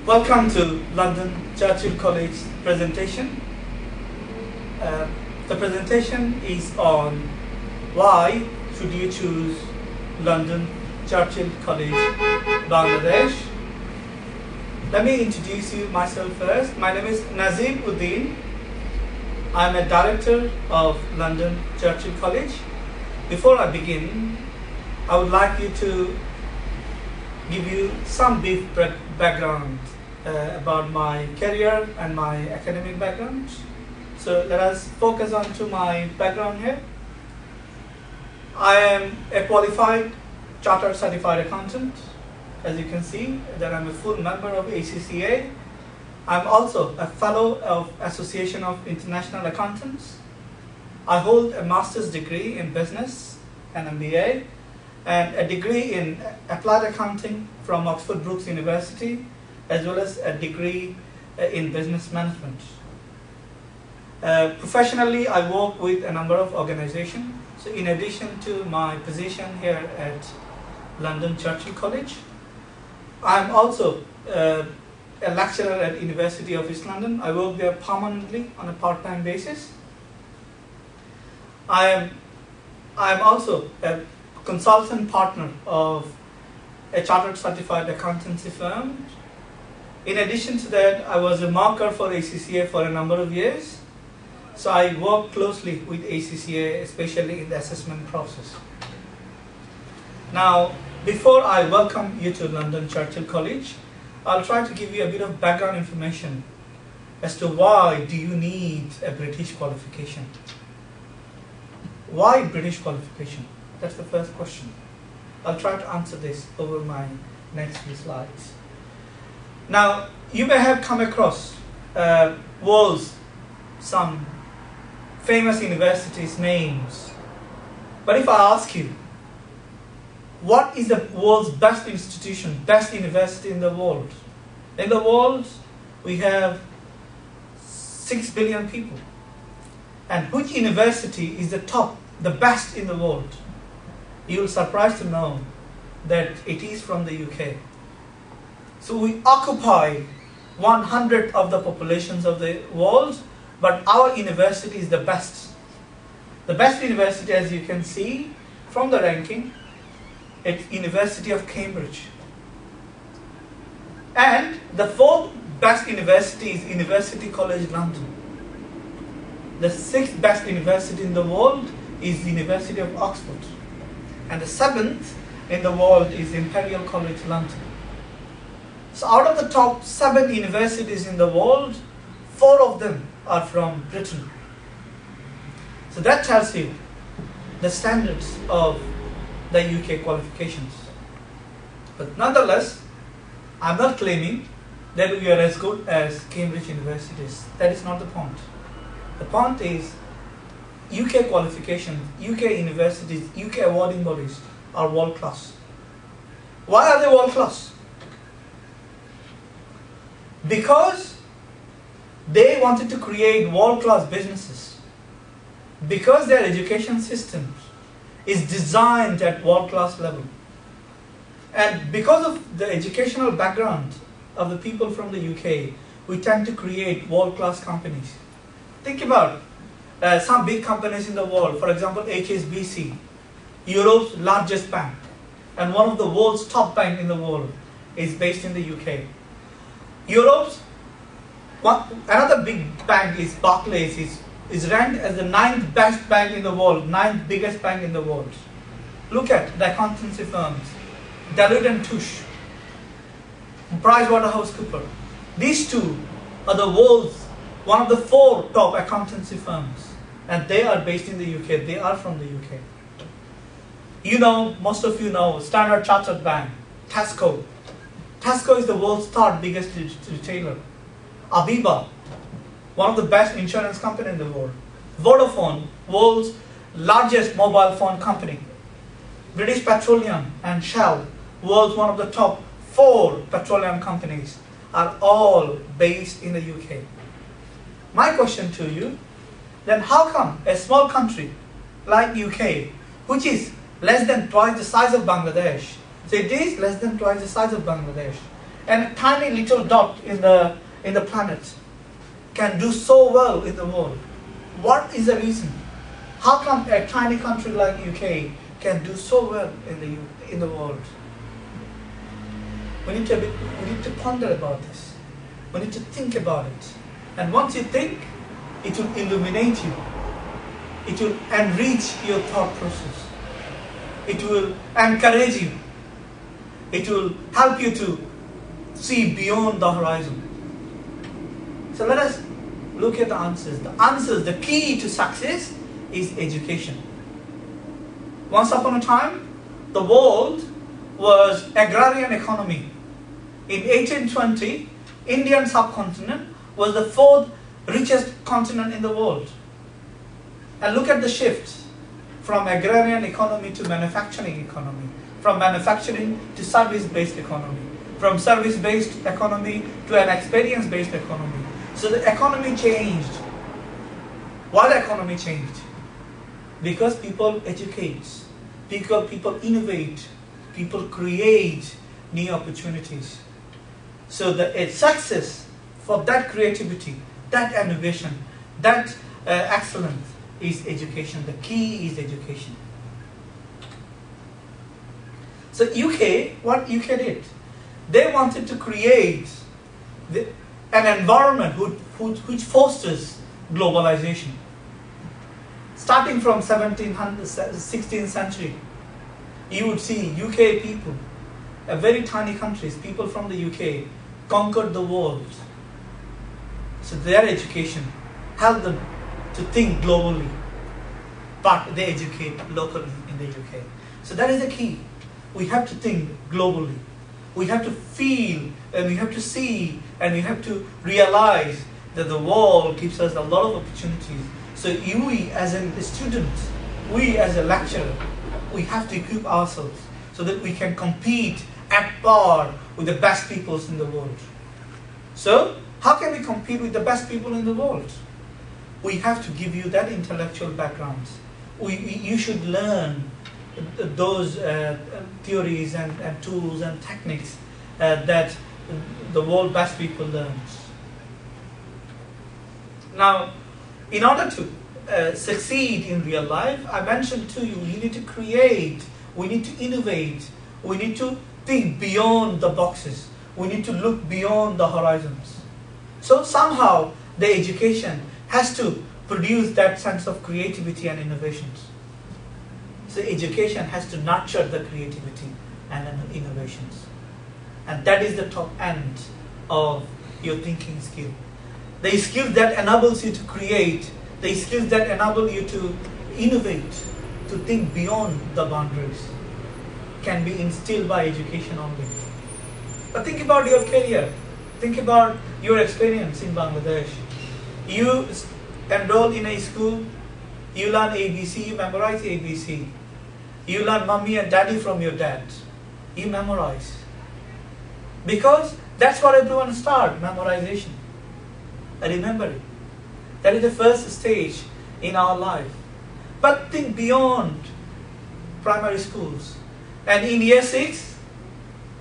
Welcome to London Churchill College presentation. The presentation is on why should you choose London Churchill College, Bangladesh. Let me introduce you myself first. My name is Nazib Uddin. I'm a director of London Churchill College. Before I begin, I would like you to give you some brief background about my career and my academic background. So let us focus on to my background here. I am a qualified chartered certified accountant. As you can see that I'm a full member of ACCA. I'm also a fellow of Association of International Accountants. I hold a master's degree in business, an MBA, and a degree in applied accounting from Oxford Brookes University, as well as a degree in business management. Professionally, I work with a number of organizations. So in addition to my position here at London Churchill College, I'm also a lecturer at University of East London. I work there permanently on a part-time basis. I am also a consultant partner of a chartered certified accountancy firm. In addition to that, I was a marker for ACCA for a number of years. So I work closely with ACCA, especially in the assessment process. Now, before I welcome you to London Churchill College, I'll try to give you a bit of background information as to why do you need a British qualification. Why British qualification? That's the first question. I'll try to answer this over my next few slides. Now, you may have come across world's some famous universities' names. But if I ask you, what is the world's best institution, best university in the world? In the world, we have 6 billion people. And which university is the top, the best in the world? You'll be surprised to know that it is from the UK. So we occupy 100 of the populations of the world, but our university is the best. The best university, as you can see from the ranking, it's University of Cambridge. And the fourth best university is University College London. The sixth best university in the world is the University of Oxford. And the seventh in the world is Imperial College London. So out of the top 7 universities in the world, 4 of them are from Britain. So that tells you the standards of the UK qualifications. But nonetheless, I'm not claiming that we are as good as Cambridge universities. That is not the point. The point is UK qualifications, UK universities, UK awarding bodies are world class. Why are they world class? Because they wanted to create world class businesses. Because their education system is designed at world class level. And because of the educational background of the people from the UK, we tend to create world class companies. Think about some big companies in the world, for example, HSBC, Europe's largest bank, and one of the world's top banks in the world is based in the UK. Europe's another big bank is Barclays, is ranked as the 9th best bank in the world, 9th biggest bank in the world. Look at the accountancy firms, Deloitte & Touche, PricewaterhouseCoopers. These two are the world's one of the 4 top accountancy firms, and they are based in the UK. They are from the UK. You know, most of you know, Standard Chartered Bank, Tesco. Tesco is the world's 3rd biggest retailer. Aviva, one of the best insurance company in the world. Vodafone, world's largest mobile phone company. British Petroleum and Shell, world's one of the top 4 petroleum companies, are all based in the UK. My question to you, then how come a small country like UK, which is less than twice the size of Bangladesh, so it is less than twice the size of Bangladesh, and a tiny little dot in the planet can do so well in the world? What is the reason? How come a tiny country like UK can do so well in the world? We need to ponder about this. We need to think about it. And once you think, it will illuminate you. It will enrich your thought process. It will encourage you. It will help you to see beyond the horizon. So let us look at the answers. The key to success is education. Once upon a time, the world was agrarian economy. In 1820, Indian subcontinent was the fourth richest continent in the world. And look at the shift from agrarian economy to manufacturing economy, from manufacturing to service-based economy, from service-based economy to an experience-based economy. So the economy changed. Why the economy changed? Because people educate, people innovate, people create new opportunities. So the success for that creativity, that innovation, that excellence is education. The key is education. So what UK did, they wanted to create an environment which fosters globalization. Starting from 16th century, you would see UK people, very tiny countries, people from the UK conquered the world. So their education helped them to think globally, but they educate locally in the UK. So that is the key. We have to think globally. We have to feel, and we have to see, and we have to realize that the world gives us a lot of opportunities. So we as a student, we as a lecturer, we have to equip ourselves so that we can compete at par with the best peoples in the world. So how can we compete with the best people in the world? We have to give you that intellectual background. You should learn those theories and tools and techniques that the world best people learns. Now, in order to succeed in real life, I mentioned to you, you need to create, we need to innovate, we need to think beyond the boxes, we need to look beyond the horizons. So somehow the education has to produce that sense of creativity and innovations. So education has to nurture the creativity and innovations. And that is the top end of your thinking skill. The skills that enables you to create, the skills that enable you to innovate, to think beyond the boundaries, can be instilled by education only. But think about your career. Think about your experience in Bangladesh. You enroll in a school, you learn ABC, you memorize ABC. You learn mommy and daddy from your dad. You memorize. Because that's what everyone starts, memorization. Remember it. That is the first stage in our life. But think beyond primary schools. And in year 6,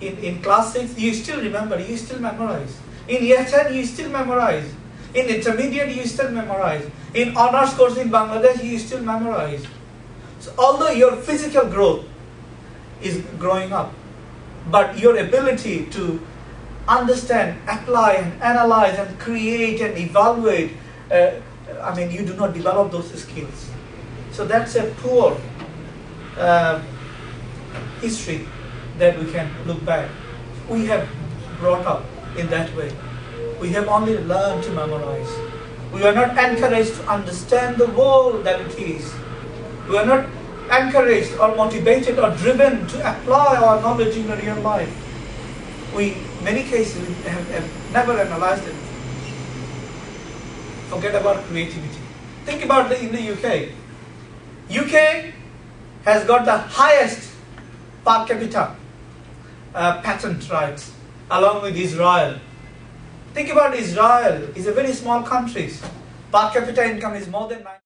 in class 6, you still remember, you still memorize. In year 10, you still memorize. In intermediate, you still memorize. In honors course in Bangladesh, you still memorize. So although your physical growth is growing up, but your ability to understand, apply and analyze and create and evaluate, you do not develop those skills. So that's a poor history that we can look back. We have brought up in that way. We have only learned to memorize. We are not encouraged to understand the world that it is. We are not encouraged or motivated or driven to apply our knowledge in the real life. We, in many cases, have never analyzed it. Forget about creativity. Think about in the UK. UK has got the highest per capita patent rights, along with Israel. Think about Israel. It's a very small country. Per capita income is more than 9.